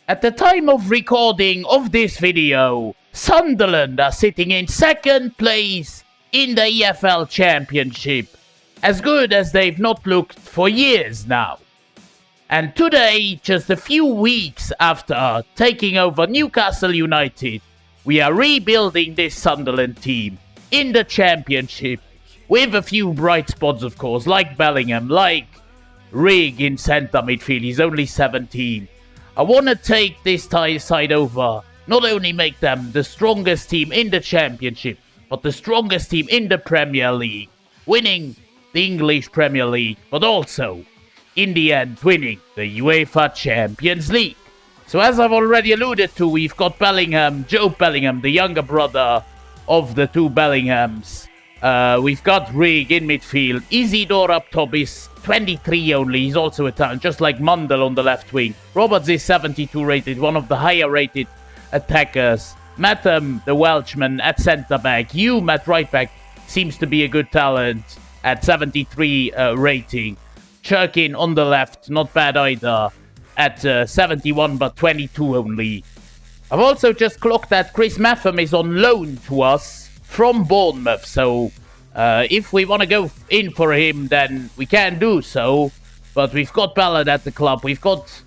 At the time of recording of this video, Sunderland are sitting in second place in the EFL Championship, as good as they've not looked for years now. And today, just a few weeks after taking over Newcastle United, we are rebuilding this Sunderland team in the Championship, with a few bright spots of course, like Bellingham, like Rig in centre midfield, he's only 17. I want to take this side over, not only make them the strongest team in the Championship, but the strongest team in the Premier League, winning the English Premier League, but also, in the end, winning the UEFA Champions League. So as I've already alluded to, we've got Bellingham, Joe Bellingham, the younger brother of the two Bellinghams. We've got Rig in midfield. Isidore up top is 23 only. He's also a talent, just like Mundell on the left wing. Roberts is 72 rated, one of the higher rated attackers. Matham, the Welshman, at centre-back. Hume at right-back seems to be a good talent at 73 rating. Churkin on the left, not bad either, at 71 but 22 only. I've also just clocked that Chris Matham is on loan to us from Bournemouth, so if we want to go in for him, then we can do so. But we've got Ballard at the club, we've got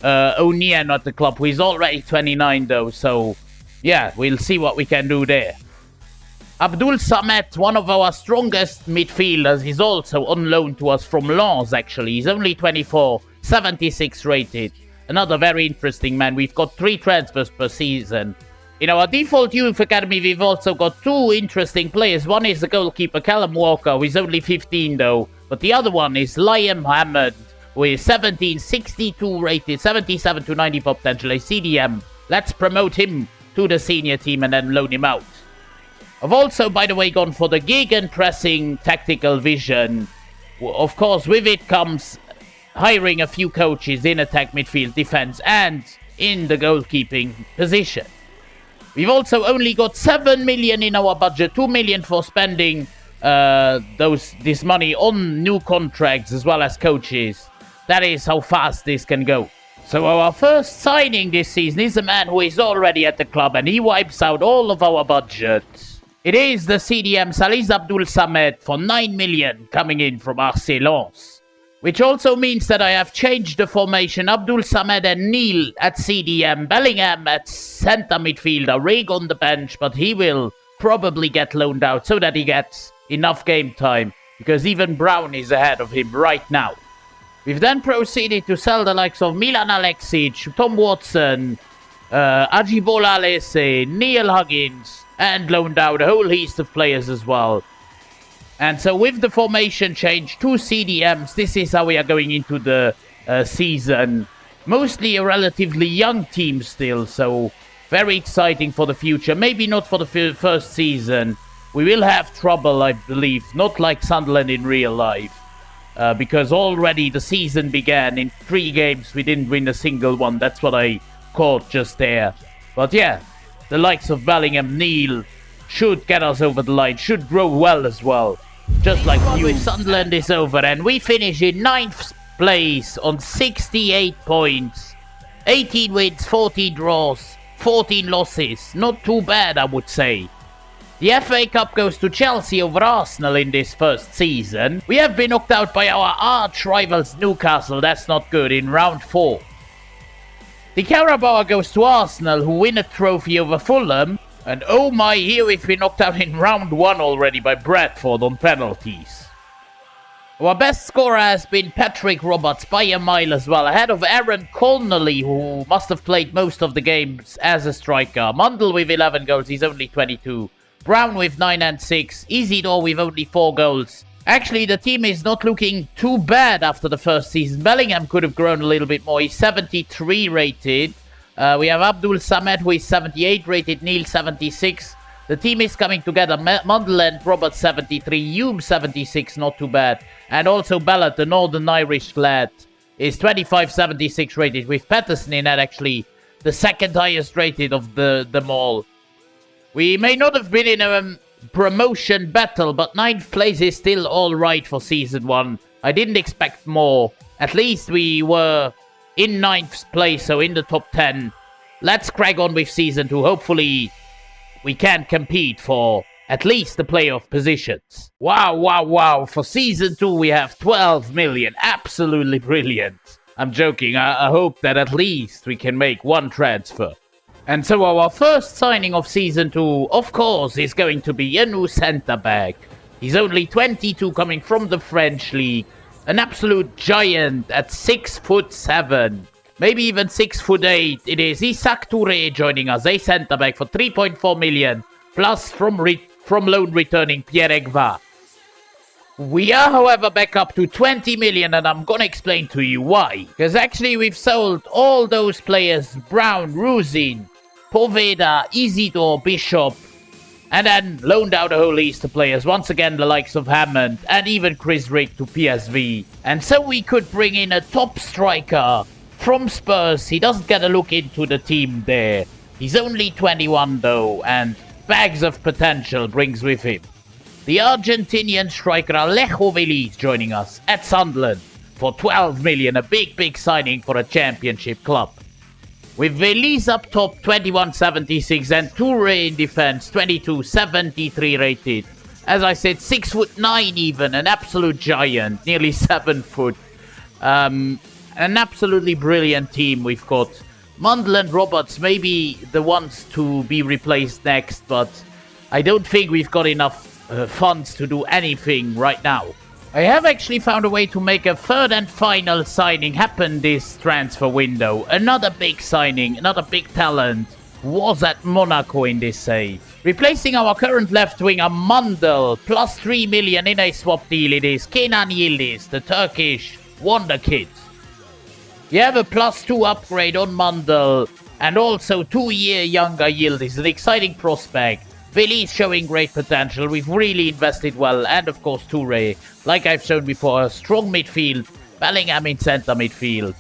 O'Neill at the club, who is already 29 though, so yeah, we'll see what we can do there. Abdul Samet, one of our strongest midfielders, is also on loan to us from Lens actually. He's only 24, 76 rated. Another very interesting man. We've got 3 transfers per season. In our default youth academy, we've also got 2 interesting players. One is the goalkeeper Callum Walker, who is only 15 though. But the other one is Liam Hammond, who is 17, 62 rated, 77 to 90 potential, a CDM. Let's promote him to the senior team and then loan him out. I've also, by the way, gone for the gegenpressing tactical vision. Of course, with it comes hiring a few coaches in attack, midfield, defense, and in the goalkeeping position. We've also only got 7 million in our budget, 2 million for spending this money on new contracts as well as coaches. That is how fast this can go. So our first signing this season is a man who is already at the club and he wipes out all of our budget. It is the CDM Saliz Abdul Samed for 9 million coming in from RC Lens. Which also means that I have changed the formation. Abdul Samed and Neil at CDM, Bellingham at centre midfielder, Rig on the bench, but he will probably get loaned out so that he gets enough game time, because even Brown is ahead of him right now. We've then proceeded to sell the likes of Milan Alexic, Tom Watson, Ajibola Alese, Neil Huggins, and loaned out a whole list of players as well. And so with the formation change to CDMs, this is how we are going into the season. Mostly a relatively young team still, so very exciting for the future. Maybe not for the first season. We will have trouble, I believe, not like Sunderland in real life. Because already the season began. In 3 games we didn't win a single one. That's what I caught just there. But yeah, the likes of Bellingham, Neil should get us over the line, should grow well as well. Just like you. With Sunderland is over and we finish in 9th place on 68 points. 18 wins, 14 draws, 14 losses. Not too bad, I would say. The FA Cup goes to Chelsea over Arsenal in this first season. We have been knocked out by our arch rivals Newcastle, that's not good, in round 4. The Carabao goes to Arsenal, who win a trophy over Fulham. And oh my, here we've been knocked out in round 1 already by Bradford on penalties. Our best scorer has been Patrick Roberts by a mile as well, ahead of Aaron Connolly, who must have played most of the games as a striker. Mundell with 11 goals, he's only 22. Brown with 9 and 6. Isidore with only 4 goals. Actually, the team is not looking too bad after the first season. Bellingham could have grown a little bit more. He's 73 rated. We have Abdul Samed, who is 78 rated. Neil, 76. The team is coming together. Mundell and Robert, 73. Hume, 76. Not too bad. And also Ballard, the Northern Irish lad, is 25, 76 rated. With Patterson in at actually the second highest rated of them all. We may not have been in a promotion battle, but 9th place is still alright for Season 1. I didn't expect more. At least we were in 9th place, so in the top 10. Let's crack on with Season 2. Hopefully, we can compete for at least the playoff positions. Wow. For Season 2, we have 12 million. Absolutely brilliant. I'm joking. I hope that at least we can make one transfer. And so our first signing of Season 2, of course, is going to be a new centre-back. He's only 22, coming from the French league. An absolute giant at 6'7". Maybe even 6'8". It is Isaac Touré joining us, a centre-back for 3.4 million. Plus from loan returning Pierre Egva. We are, however, back up to 20 million, and I'm gonna explain to you why. Because actually we've sold all those players, Brown, Ruzin, Poveda, Isidore, Bishop, and then loaned out a whole list of players. Once again, the likes of Hammond and even Chris Rick to PSV. And so we could bring in a top striker from Spurs. He doesn't get a look into the team there. He's only 21 though, and bags of potential brings with him. The Argentinian striker Alejo Veliz joining us at Sunderland for 12 million, a big signing for a championship club. With Veliz up top, 21.76, and Touré in defense, 22.73 rated. As I said, 6'9" even, an absolute giant, nearly 7 foot. An absolutely brilliant team we've got. Mundle and Roberts may be the ones to be replaced next, but I don't think we've got enough funds to do anything right now. I have actually found a way to make a third and final signing happen this transfer window. Another big signing, another big talent was at Monaco in this save. Replacing our current left winger Mundle, plus 3 million in a swap deal. It is Kenan Yildiz, the Turkish wonder kid. You have a plus 2 upgrade on Mundle and also 2-year younger Yildiz, an exciting prospect. Veliz showing great potential. We've really invested well, and of course Touré, like I've shown before, a strong midfield. Bellingham in centre midfield,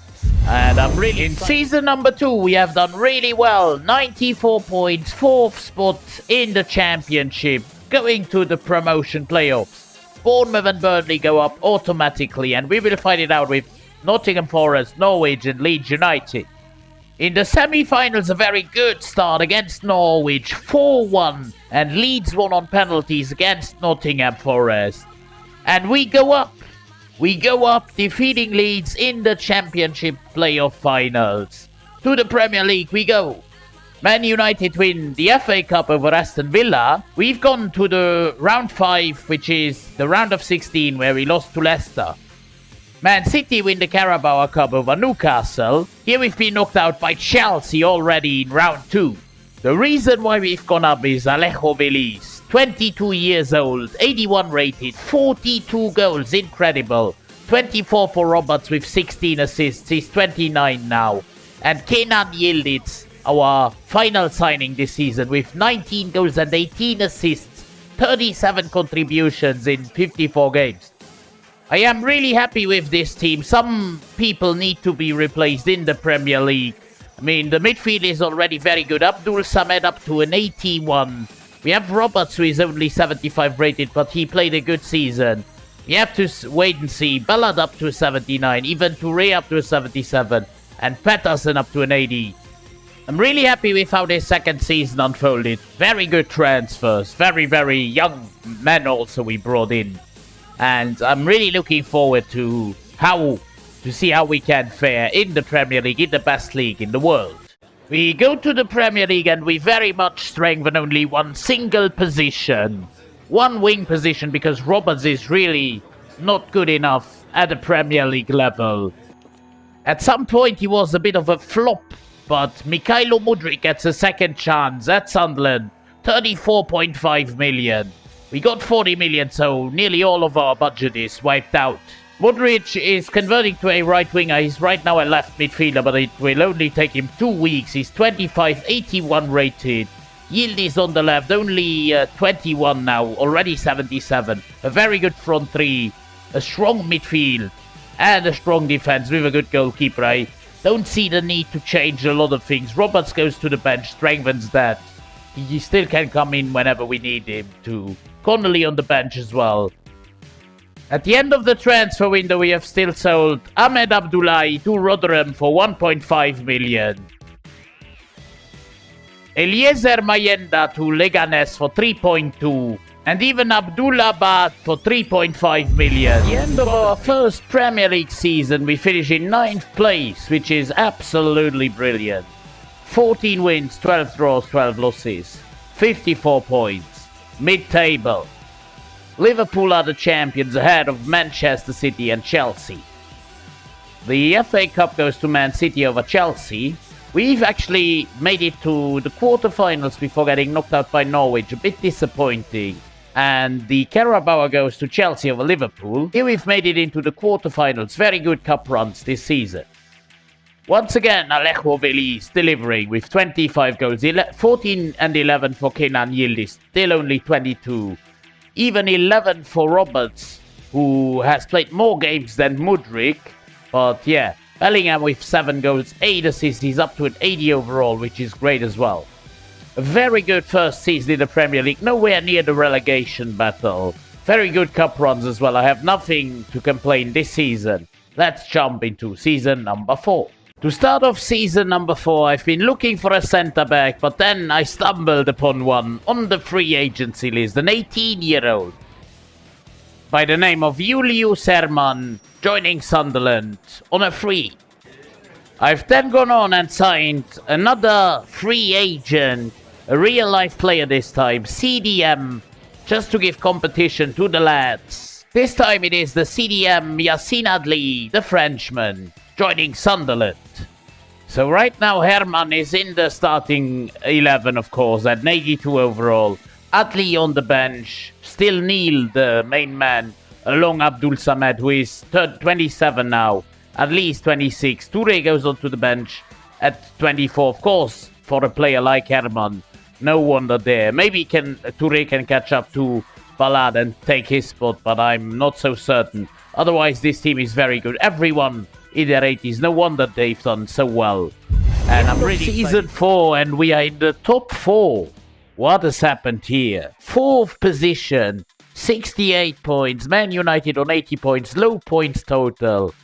and I'm really in season number 2. We have done really well. 94 points, 4th spot in the championship, going to the promotion playoffs. Bournemouth and Burnley go up automatically, and we will fight it out with Nottingham Forest, Norwich, and Leeds United. In the semi-finals, a very good start against Norwich, 4-1, and Leeds won on penalties against Nottingham Forest. And we go up, defeating Leeds in the Championship playoff finals. To the Premier League we go. Man United win the FA Cup over Aston Villa. We've gone to the round 5, which is the round of 16, where we lost to Leicester. Man City win the Carabao Cup over Newcastle. Here we've been knocked out by Chelsea already in round 2. The reason why we've gone up is Alejo Veliz, 22 years old, 81 rated, 42 goals, incredible. 24 for Roberts with 16 assists, he's 29 now. And Kenan Yildiz, our final signing this season, with 19 goals and 18 assists, 37 contributions in 54 games. I am really happy with this team. Some people need to be replaced in the Premier League. I mean, the midfield is already very good. Abdul Samed up to an 81. We have Roberts, who is only 75 rated, but he played a good season. We have to wait and see. Ballard up to a 79. Even Touré up to a 77. And Patterson up to an 80. I'm really happy with how this second season unfolded. Very good transfers. Very young men also we brought in. And I'm really looking forward to see how we can fare in the Premier League, in the best league in the world. We go to the Premier League and we very much strengthen only one single position. One wing position, because Roberts is really not good enough at the Premier League level. At some point he was a bit of a flop, but Mikhailo Mudryk gets a second chance at Sunderland. 34.5 million. We got 40 million, so nearly all of our budget is wiped out. Mudryk is converting to a right winger. He's right now a left midfielder, but it will only take him 2 weeks. He's 25, 81 rated. Yildiz on the left, only 21 now, already 77. A very good front three, a strong midfield, and a strong defense with a good goalkeeper. I don't see the need to change a lot of things. Roberts goes to the bench, strengthens that. He still can come in whenever we need him to. Connolly on the bench as well. At the end of the transfer window, we have still sold Ahmed Abdullahi to Rotherham for 1.5 million. Eliezer Mayenda to Leganes for 3.2. And even Abdullah Bad for 3.5 million. At the end of our first Premier League season, we finish in 9th place, which is absolutely brilliant. 14 wins, 12 draws, 12 losses. 54 points. Mid-table. Liverpool are the champions ahead of Manchester City and Chelsea. The FA Cup goes to Man City over Chelsea. We've actually made it to the quarterfinals before getting knocked out by Norwich. A bit disappointing. And the Carabao goes to Chelsea over Liverpool. Here we've made it into the quarterfinals. Very good cup runs this season. Once again, Alejo Veliz delivering with 25 goals. 14 and 11 for Kenan Yildiz. Still only 22. Even 11 for Roberts, who has played more games than Mudryk. But yeah, Bellingham with 7 goals, 8 assists. He's up to an 80 overall, which is great as well. A very good first season in the Premier League, nowhere near the relegation battle. Very good cup runs as well. I have nothing to complain this season. Let's jump into season number 4. To start off season number 4, I've been looking for a centre-back, but then I stumbled upon one on the free agency list, an 18-year-old by the name of Julius Hermann, joining Sunderland on a free. I've then gone on and signed another free agent, a real-life player this time, CDM, just to give competition to the lads. This time it is the CDM Yacine Adli, the Frenchman, joining Sunderland. So right now Herman is in the starting 11, of course, at 82 overall. Adli on the bench, still Neil, the main man, along Abdul Samed, who is 27 now. At least 26. Toure goes onto the bench at 24. Of course, for a player like Herman, no wonder there. Maybe Toure can catch up to Ballad and take his spot, but I'm not so certain. Otherwise, this team is very good. Everyone in their 80s. No wonder they've done so well. And I'm really season 4, and we are in the top 4. What has happened here? 4th position, 68 points. Man United on 80 points, low points total.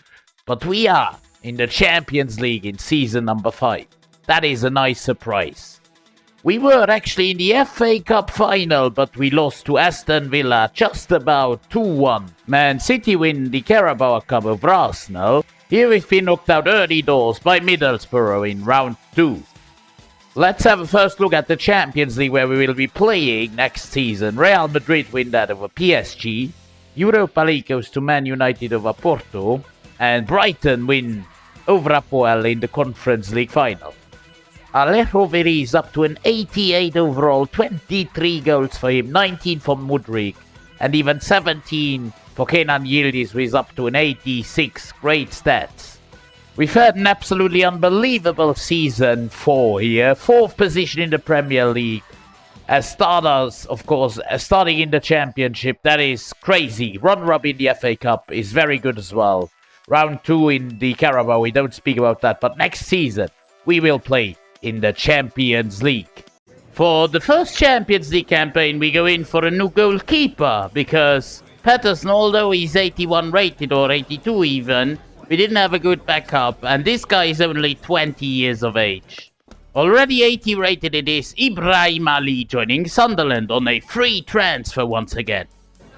But we are in the Champions League in season number 5. That is a nice surprise. We were actually in the FA Cup final, but we lost to Aston Villa just about 2-1. Man City win the Carabao Cup over Arsenal. Here we've been knocked out early doors by Middlesbrough in round 2. Let's have a first look at the Champions League where we will be playing next season. Real Madrid win that over PSG. Europa League goes to Man United over Porto. And Brighton win over Apoel in the Conference League final. Alejo Veliz up to an 88 overall, 23 goals for him, 19 for Mudryk, and even 17 for Kenan Yildiz, who is up to an 86. Great stats. We've had an absolutely unbelievable season 4 here. 4th position in the Premier League. As starters, of course, starting in the Championship, that is crazy. Runner-up in the FA Cup is very good as well. Round 2 in the Carabao, we don't speak about that, but next season we will play in the Champions League. For the first Champions League campaign, we go in for a new goalkeeper, because Patterson, although he's 81 rated or 82 even, we didn't have a good backup, and this guy is only 20 years of age. Already 80 rated it is Ibrahim Ali joining Sunderland on a free transfer once again.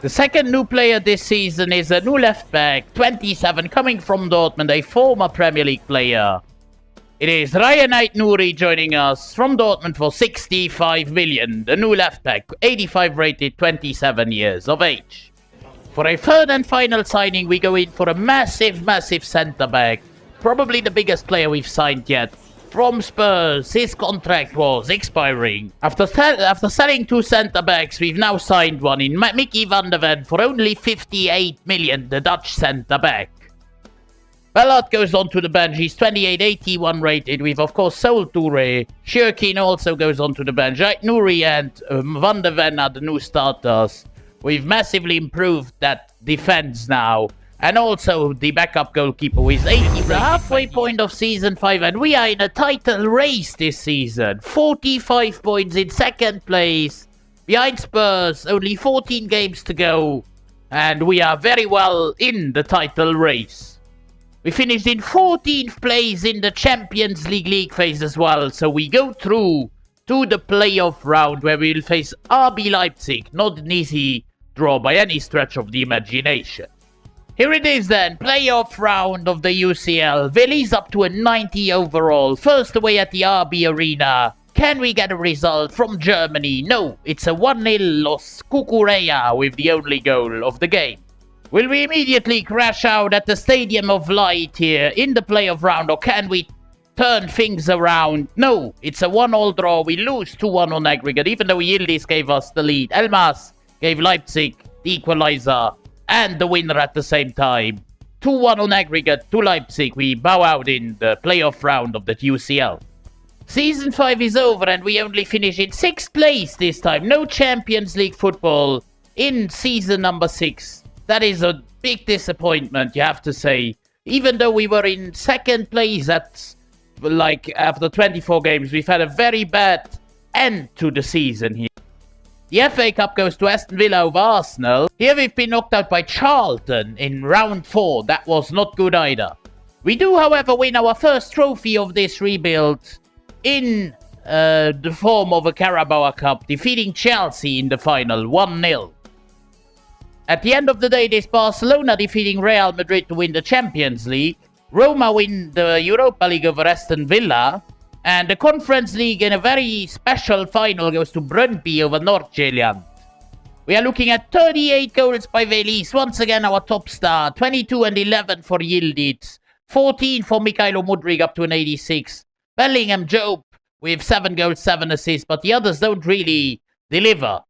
The second new player this season is a new left back, 27, coming from Dortmund, a former Premier League player. It is Ryan Ait-Nouri joining us from Dortmund for 65 million. The new left back, 85 rated, 27 years of age. For a third and final signing, we go in for a massive centre back. Probably the biggest player we've signed yet. From Spurs, his contract was expiring. After selling 2 centre-backs, we've now signed one in Mickey van der Ven for only 58 million, the Dutch centre-back. Ballard goes on to the bench. He's 28, 81 rated. We've, of course, sold Toure. Shirkin also goes on to the bench. Ait-Nouri and van der Ven are the new starters. We've massively improved that defense now. And also the backup goalkeeper with 80. The halfway point of season 5, and we are in a title race this season. 45 points in second place. Behind Spurs, only 14 games to go. and we are very well in the title race. We finished in 14th place in the Champions League phase as well, so we go through to the playoff round where we will face RB Leipzig. Not an easy draw by any stretch of the imagination. Here it is then, playoff round of the UCL. Veli's up to a 90 overall, first away at the RB Arena. Can we get a result from Germany? No, it's a 1-0 loss. Kukureya with the only goal of the game. Will we immediately crash out at the Stadium of Light here in the playoff round, or can we turn things around? No, it's a 1-1 draw. We lose 2-1 on aggregate, even though Yildiz gave us the lead. Elmas gave Leipzig the equalizer and the winner at the same time. 2-1 on aggregate to Leipzig. We bow out in the playoff round of the UCL. Season 5 is over and we only finish in 6th place this time. No Champions League football in season number 6. That is a big disappointment, you have to say. Even though we were in 2nd place after 24 games, we've had a very bad end to the season here. The FA Cup goes to Aston Villa over Arsenal. Here we've been knocked out by Charlton in round 4. That was not good either. We do, however, win our first trophy of this rebuild in the form of a Carabao Cup, defeating Chelsea in the final 1-0. At the end of the day, this Barcelona defeating Real Madrid to win the Champions League. Roma win the Europa League over Aston Villa. And the Conference League in a very special final goes to Brøndby over Nordsjælland. We are looking at 38 goals by Velis, once again our top star. 22 and 11 for Yildiz. 14 for Mykhailo Mudryk up to an 86. Bellingham Job with 7 goals, 7 assists, but the others don't really deliver.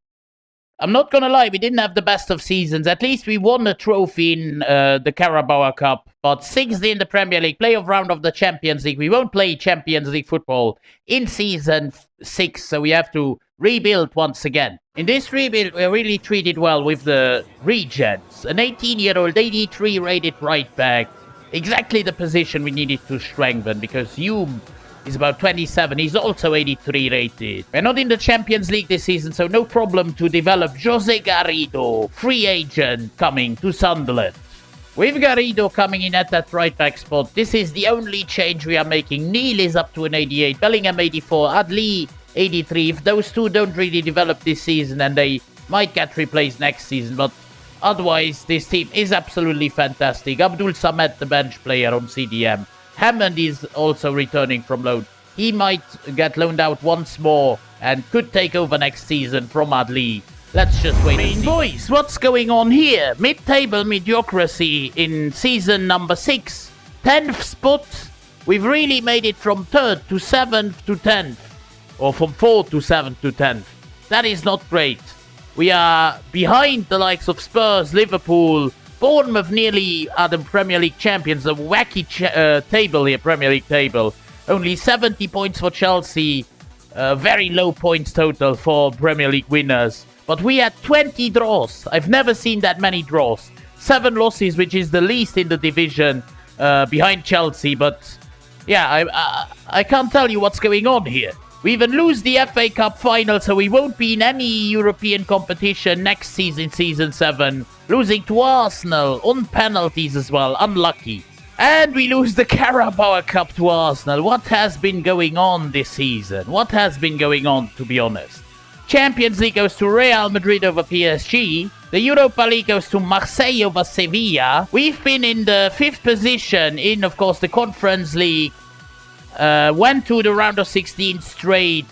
I'm not gonna lie, we didn't have the best of seasons. At least we won a trophy in the Carabao Cup. But 6th in the Premier League, playoff round of the Champions League. We won't play Champions League football in season 6, so we have to rebuild once again. In this rebuild, we're really treated well with the regents. An 18-year-old, 83 rated right back. Exactly the position we needed to strengthen, because Hume is about 27. He's also 83 rated. We're not in the Champions League this season, so no problem to develop Jose Garrido, free agent coming to Sunderland. With Garrido coming in at that right back spot, this is the only change we are making. Neil is up to an 88, Bellingham 84, Adli 83. If those two don't really develop this season, then they might get replaced next season, but otherwise this team is absolutely fantastic. Abdul Samad, the bench player on CDM. Hammond is also returning from loan. He might get loaned out once more and could take over next season from Adli. Let's just wait and see. Boys, what's going on here? Mid-table mediocrity in season number 6. 10th spot. We've really made it from 3rd to 7th to 10th. Or from 4th to 7th to 10th. That is not great. We are behind the likes of Spurs, Liverpool. Bournemouth nearly are the Premier League champions. A wacky table here, Premier League table. Only 70 points for Chelsea. Very low points total for Premier League winners. But we had 20 draws. I've never seen that many draws. 7 losses, which is the least in the division behind Chelsea. But yeah, I can't tell you what's going on here. We even lose the FA Cup final, so we won't be in any European competition next season, season 7. Losing to Arsenal on penalties as well, unlucky. And we lose the Carabao Cup to Arsenal. What has been going on this season? What has been going on, to be honest? Champions League goes to Real Madrid over PSG. The Europa League goes to Marseille over Sevilla. We've been in the 5th position in, of course, the Conference League. Went to the round of 16 straight,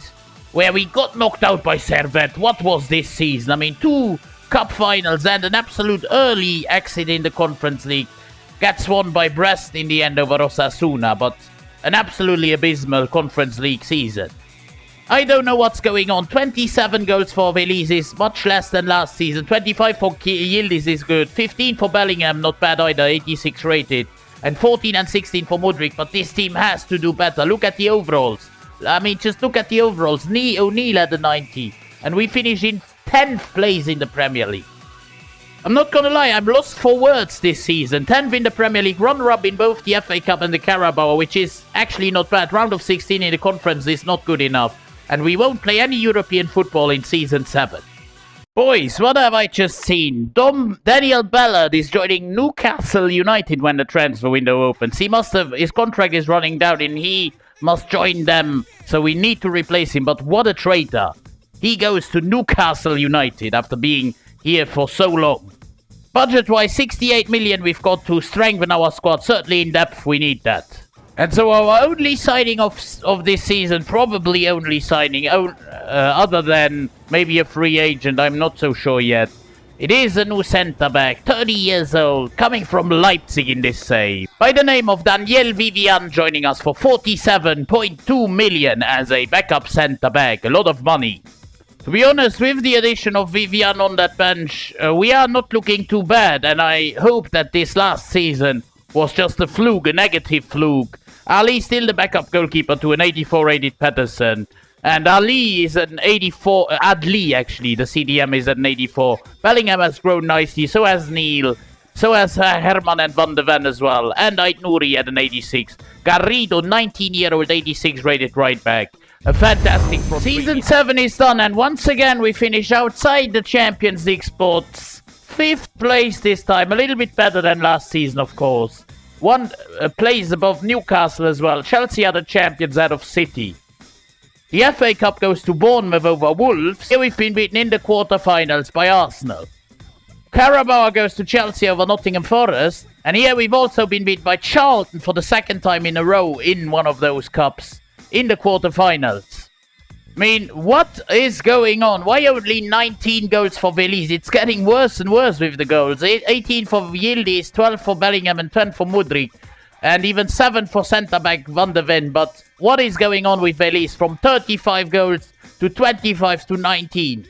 where we got knocked out by Servette. What was this season? I mean, 2 cup finals and an absolute early exit in the Conference League. Gets won by Brest in the end over Osasuna, but an absolutely abysmal Conference League season. I don't know what's going on. 27 goals for Velis is much less than last season. 25 for Yildiz is good. 15 for Bellingham, not bad either, 86 rated. And 14 and 16 for Mudryk, but this team has to do better. Look at the overalls. I mean, just look at the overalls. O'Neil had the 90. And we finish in 10th place in the Premier League. I'm not gonna lie, I'm lost for words this season. 10th in the Premier League, runner-up in both the FA Cup and the Carabao, which is actually not bad. Round of 16 in the conference is not good enough. And we won't play any European football in season 7. Boys, what have I just seen? Daniel Ballard is joining Newcastle United when the transfer window opens. His contract is running down and he must join them, so we need to replace him. But what a traitor. He goes to Newcastle United after being here for so long. Budget-wise, 68 million we've got to strengthen our squad. Certainly in depth, we need that. And so our only signing of this season, probably only signing, other than maybe a free agent, I'm not so sure yet. It is a new centre-back, 30 years old, coming from Leipzig in this save. By the name of Daniel Vivian, joining us for 47.2 million as a backup centre-back. A lot of money. To be honest, with the addition of Vivian on that bench, we are not looking too bad. And I hope that this last season was just a fluke, a negative fluke. Ali still the backup goalkeeper to an 84 rated Patterson. And Ali is an 84, Adli actually, the CDM is an 84. Bellingham has grown nicely, so has Neil. So has Herman and Van de Ven as well. And Ait Nouri at an 86. Garrido, 19-year-old 86 rated right back. A fantastic Season 7 is done and once again we finish outside the Champions League spots. 5th place this time, a little bit better than last season of course. One place above Newcastle as well. Chelsea are the champions out of City. The FA Cup goes to Bournemouth over Wolves. Here we've been beaten in the quarter-finals by Arsenal. Carabao goes to Chelsea over Nottingham Forest. And here we've also been beaten by Charlton for the second time in a row in one of those cups. In the quarter-finals. I mean, what is going on? Why only 19 goals for Veliz? It's getting worse and worse with the goals. 18 for Yildiz, 12 for Bellingham and 10 for Mudryk. And even 7 for centre-back Van de Ven. But what is going on with Veliz? From 35 goals to 25 to 19.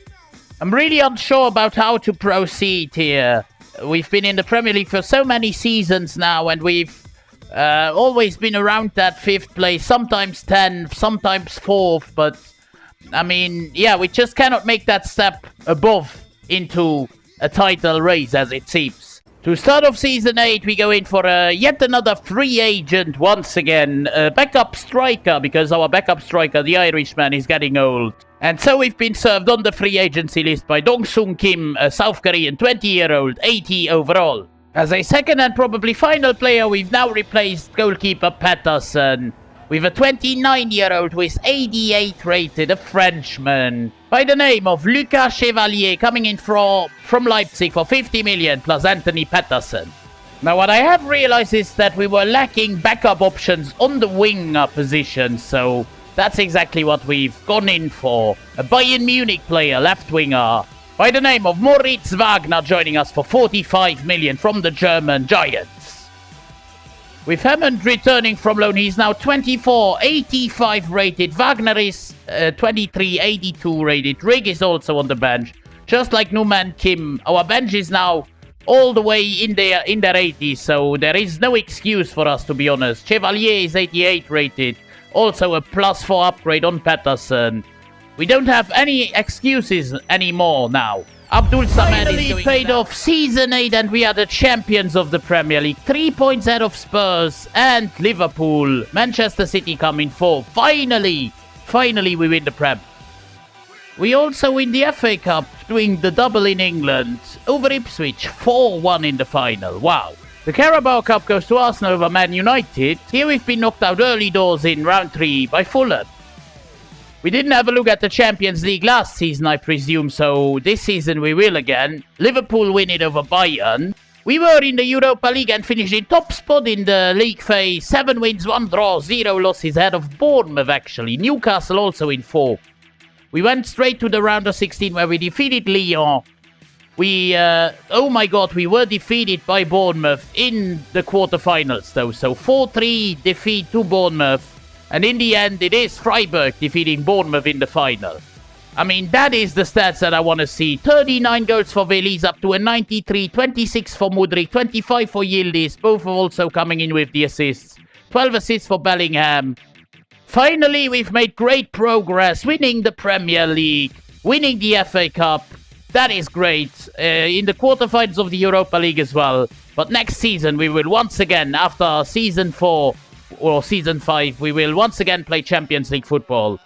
I'm really unsure about how to proceed here. We've been in the Premier League for so many seasons now and we've always been around that 5th place. Sometimes 10th, sometimes 4th. But I mean, yeah, we just cannot make that step above into a title race as it seems. To start off Season 8, we go in for yet another free agent once again. Backup striker, because our backup striker, the Irishman, is getting old. And so we've been served on the free agency list by Dong-Sung Kim, a South Korean 20-year-old, 80 overall. As a second and probably final player, we've now replaced goalkeeper Patterson with a 29-year-old who is 88 rated, a Frenchman, by the name of Lucas Chevalier, coming in from Leipzig for 50 million plus Anthony Patterson. Now what I have realized is that we were lacking backup options on the winger position, so that's exactly what we've gone in for. A Bayern Munich player, left winger, by the name of Moritz Wagner, joining us for 45 million from the German Giants. With Hammond returning from loan, he's now 24, 85 rated. Wagner is 23, 82 rated. Rigg is also on the bench. Just like Numan Kim, our bench is now all the way in their 80s, so there is no excuse for us, to be honest. Chevalier is 88 rated. Also a +4 upgrade on Patterson. We don't have any excuses anymore now. Abdul Samad is paid off Season 8 and we are the champions of the Premier League. 3 points ahead of Spurs and Liverpool. Manchester City come in 4th. Finally we win the Prem. We also win the FA Cup, doing the double in England. Over Ipswich, 4-1 in the final. Wow. The Carabao Cup goes to Arsenal over Man United. Here we've been knocked out early doors in round 3 by Fulham. We didn't have a look at the Champions League last season, I presume, so this season we will again. Liverpool win it over Bayern. We were in the Europa League and finished in top spot in the league phase. 7 wins, 1 draw, 0 losses ahead of Bournemouth actually. Newcastle also in 4th. We went straight to the round of 16 where we defeated Lyon. Oh my god, we were defeated by Bournemouth in the quarterfinals though. So 4-3 defeat to Bournemouth. And in the end, it is Freiburg defeating Bournemouth in the final. I mean, that is the stats that I want to see. 39 goals for Veliz, up to a 93. 26 for Mudryk, 25 for Yildiz. Both are also coming in with the assists. 12 assists for Bellingham. Finally, we've made great progress. Winning the Premier League. Winning the FA Cup. That is great. In the quarterfinals of the Europa League as well. But next season, we will once again, after Season 4... or Season 5, we will once again play Champions League football.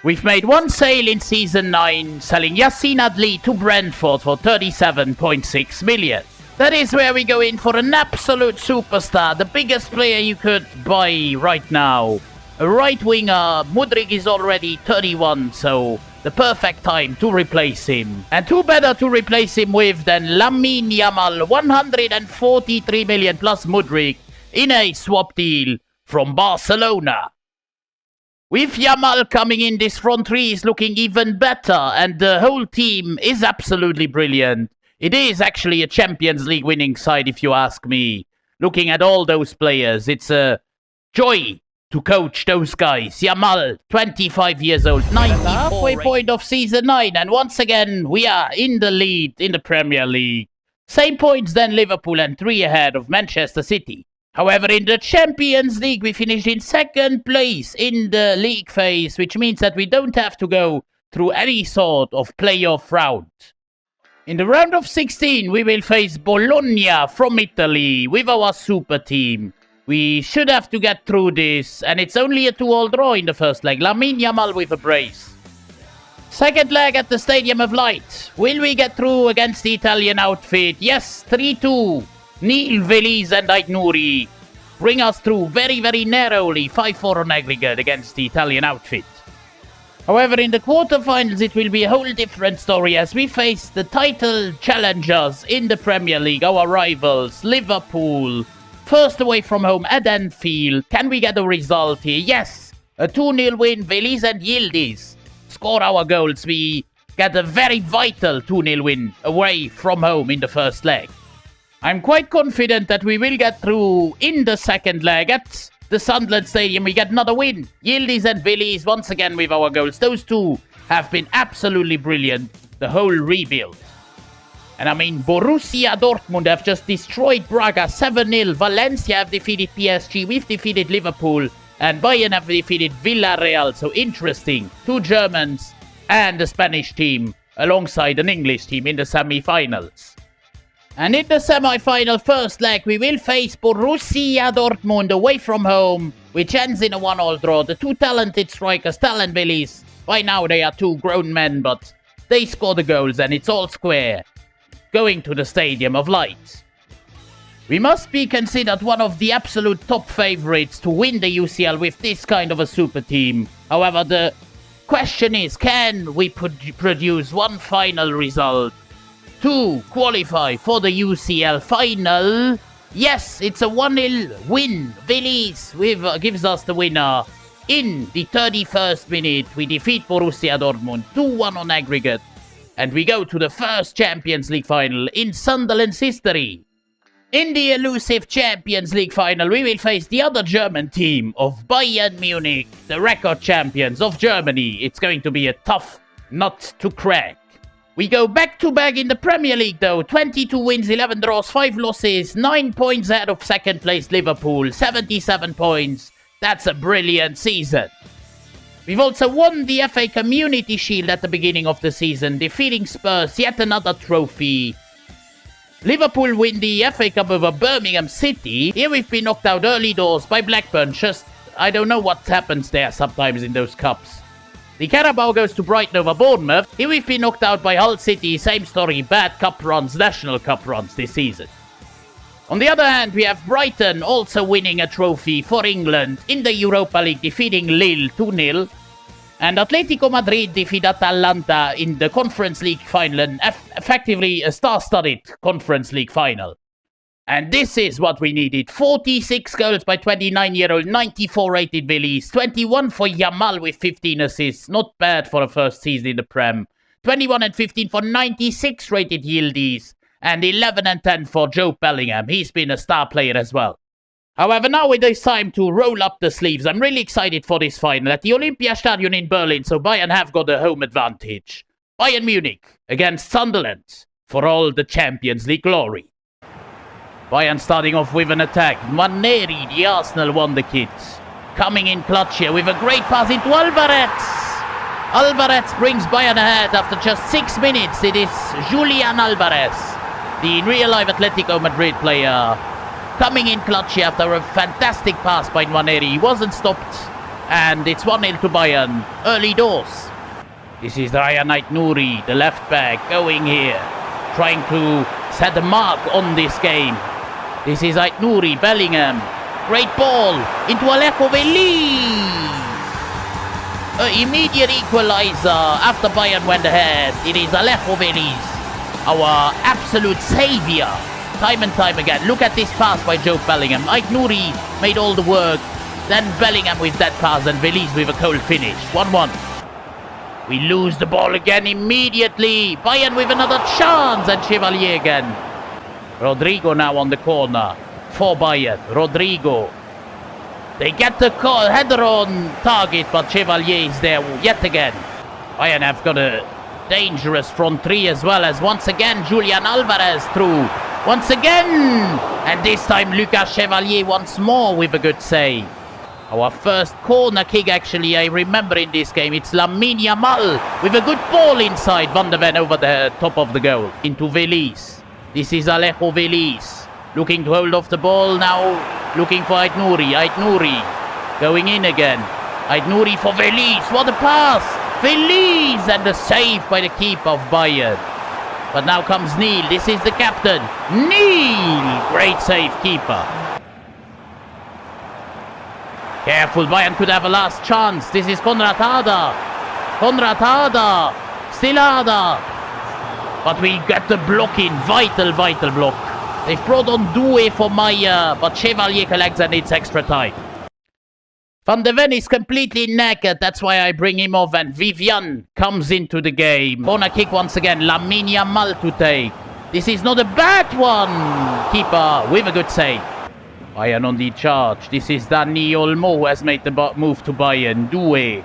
We've made one sale in Season 9, selling Yassine Adli to Brentford for 37.6 million. That is where we go in for an absolute superstar, the biggest player you could buy right now. A right winger, Mudryk is already 31, so the perfect time to replace him. And who better to replace him with than Lamine Yamal, 143 million plus Mudryk in a swap deal from Barcelona. With Yamal coming in, this front three is looking even better, and the whole team is absolutely brilliant. It is actually a Champions League winning side, if you ask me. Looking at all those players, it's a joy to coach those guys. Yamal, 25 years old, 94 halfway point of Season 9, and once again, we are in the lead in the Premier League. Same points than Liverpool and 3 ahead of Manchester City. However, in the Champions League, we finished in second place in the league phase, which means that we don't have to go through any sort of playoff round. In the round of 16, we will face Bologna from Italy with our super team. We should have to get through this, and it's only a 2-2 draw in the first leg. Lamine Yamal with a brace. Second leg at the Stadium of Light. Will we get through against the Italian outfit? Yes, 3-2. Neil, Veliz and Aït-Nouri bring us through very, very narrowly, 5-4 on aggregate against the Italian outfit. However, in the quarterfinals, it will be a whole different story as we face the title challengers in the Premier League, our rivals, Liverpool. First away from home at Anfield. Can we get a result here? Yes, a 2-0 win. Veliz and Yildiz score our goals. We get a very vital 2-0 win away from home in the first leg. I'm quite confident that we will get through in the second leg at the Sunderland Stadium. We get another win. Yildiz and Veliz once again with our goals. Those two have been absolutely brilliant, the whole rebuild. And I mean, Borussia Dortmund have just destroyed Braga 7-0. Valencia have defeated PSG. We've defeated Liverpool. And Bayern have defeated Villarreal. So interesting. 2 Germans and a Spanish team alongside an English team in the semi-finals. And in the semi-final first leg, we will face Borussia Dortmund away from home, which ends in a 1-1 draw. The 2 talented strikers, Tal and Veliz, by now they are 2 grown men, but they score the goals and it's all square, going to the Stadium of Light. We must be considered one of the absolute top favourites to win the UCL with this kind of a super team. However, the question is, can we produce one final result to qualify for the UCL final? Yes, it's a 1-0 win. Veliz gives us the winner. In the 31st minute, we defeat Borussia Dortmund 2-1 on aggregate. And we go to the first Champions League final in Sunderland's history. In the elusive Champions League final, we will face the other German team of Bayern Munich, the record champions of Germany. It's going to be a tough nut to crack. We go back-to-back in the Premier League though. 22 wins, 11 draws, 5 losses, 9 points ahead of second place Liverpool, 77 points. That's a brilliant season. We've also won the FA Community Shield at the beginning of the season, defeating Spurs, yet another trophy. Liverpool win the FA Cup over Birmingham City. Here we've been knocked out early doors by Blackburn. I don't know what happens there sometimes in those cups. The Carabao goes to Brighton over Bournemouth. Here we've been knocked out by Hull City. Same story, bad cup runs, national cup runs this season. On the other hand, we have Brighton also winning a trophy for England in the Europa League, defeating Lille 2-0. And Atletico Madrid defeat Atalanta in the Conference League final, and effectively a star-studded Conference League final. And this is what we needed. 46 goals by 29-year-old, 94 rated Veliz, 21 for Yamal with 15 assists. Not bad for a first season in the Prem. 21 and 15 for 96 rated Yildiz. And 11 and 10 for Joe Bellingham. He's been a star player as well. However, now it is time to roll up the sleeves. I'm really excited for this final at the Olympiastadion in Berlin, so Bayern have got a home advantage. Bayern Munich against Sunderland for all the Champions League glory. Bayern starting off with an attack. Nwaneri, the Arsenal wonder kid, coming in clutch here with a great pass into Alvarez. Alvarez brings Bayern ahead after just 6 minutes. It is Julian Alvarez, the real-life Atletico Madrid player, coming in clutch here after a fantastic pass by Nwaneri. He wasn't stopped And it's 1-0 to Bayern. Early doors. This is Ryan Aït-Nouri, the left back, going here. Trying to set a mark on this game. This is Aït-Nouri, Bellingham. Great ball into Alejo Veliz. Immediate equalizer after Bayern went ahead. It is Alejo Veliz, our absolute savior. Time and time again. Look at this pass by Joe Bellingham. Aït-Nouri made all the work. Then Bellingham with that pass and Veliz with a cold finish. 1-1. We lose the ball again immediately. Bayern with another chance and Chevalier again. Rodrigo now on the corner for Bayern. Rodrigo. They get the header on target, but Chevalier is there yet again. Bayern have got a dangerous front three as well, as once again Julian Alvarez through. Once again! And this time Lucas Chevalier once more with a good save. Our first corner kick, actually, I remember in this game. It's Lamine Yamal with a good ball inside. Van de Ven over the top of the goal. Into Veliz. This is Alejo Veliz. Looking to hold off the ball now. Looking for Aït-Nouri. Aït-Nouri going in again. Aït-Nouri for Veliz. What a pass! Veliz! And the save by the keeper of Bayern. But now comes Neil. This is the captain. Neil! Great save, keeper. Careful, Bayern could have a last chance. This is Konrad Harder. Konrad Harder. Still Harder. But we get the block in. Vital block. They've brought on Doué for Maya, but Chevalier collects and it's extra time. Van de Ven is completely naked. That's why I bring him off. And Vivian comes into the game. Corner kick once again. Lamine Yamal to take. This is not a bad one. Keeper with a good save. Bayern on the charge. This is Dani Olmo who has made the move to Bayern. Doué.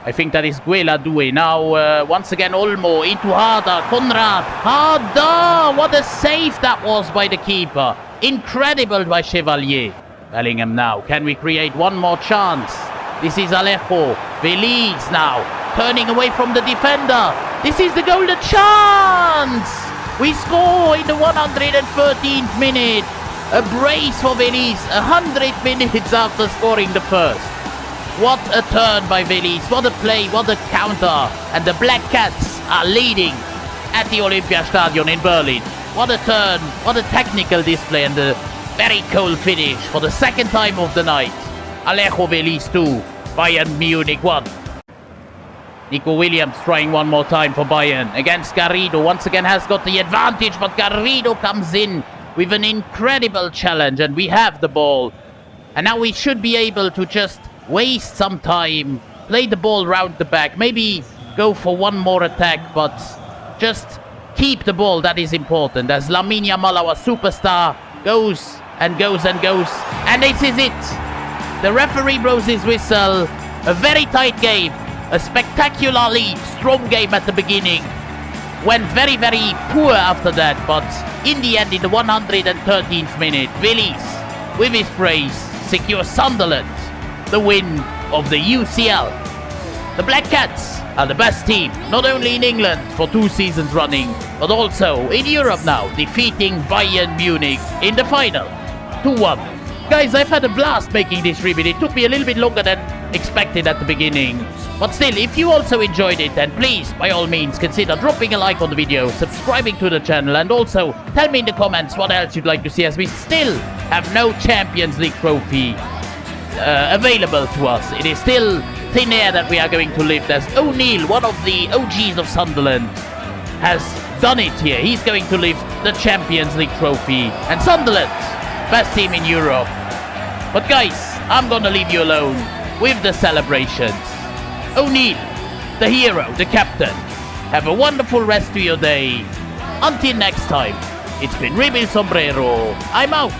I think that is Guela Doué. Now, once again, Olmo into Harder. Konrad. Harder! What a save that was by the keeper. Incredible by Chevalier. Bellingham now. Can we create one more chance? This is Alejo. Veliz now. Turning away from the defender. This is the golden chance! We score in the 113th minute. A brace for Veliz, 100 minutes after scoring the first. What a turn by Veliz, what a play, what a counter. And the Black Cats are leading at the Olympiastadion in Berlin. What a turn, what a technical display and a very cold finish for the second time of the night. Alejo Veliz 2, Bayern Munich 1. Nico Williams trying one more time for Bayern against Garrido. Once again has got the advantage, but Garrido comes in with an incredible challenge and we have the ball. And now we should be able to just waste some time, play the ball round the back, maybe go for one more attack, but just keep the ball, that is important. As Lamine Yamal, our superstar, goes and goes and goes. And this is it. The referee blows his whistle. A very tight game. A spectacularly strong game at the beginning. Went very poor after that, but in the end, in the 113th minute, Veliz, with his brace, secures Sunderland the win of the UCL. The Black Cats are the best team, not only in England for 2 seasons running, but also in Europe now, defeating Bayern Munich in the final, 2-1. Guys, I've had a blast making this review. It took me a little bit longer than expected at the beginning. But still, if you also enjoyed it, then please, by all means, consider dropping a like on the video, subscribing to the channel, and also tell me in the comments what else you'd like to see, as we still have no Champions League trophy available to us. It is still thin air that we are going to lift, as O'Neill, one of the OGs of Sunderland, has done it here. He's going to lift the Champions League trophy, and Sunderland, best team in Europe. But guys, I'm gonna leave you alone with the celebrations. O'Neill, the hero, the captain. Have a wonderful rest of your day. Until next time, it's been Rebuild Sombrero. I'm out.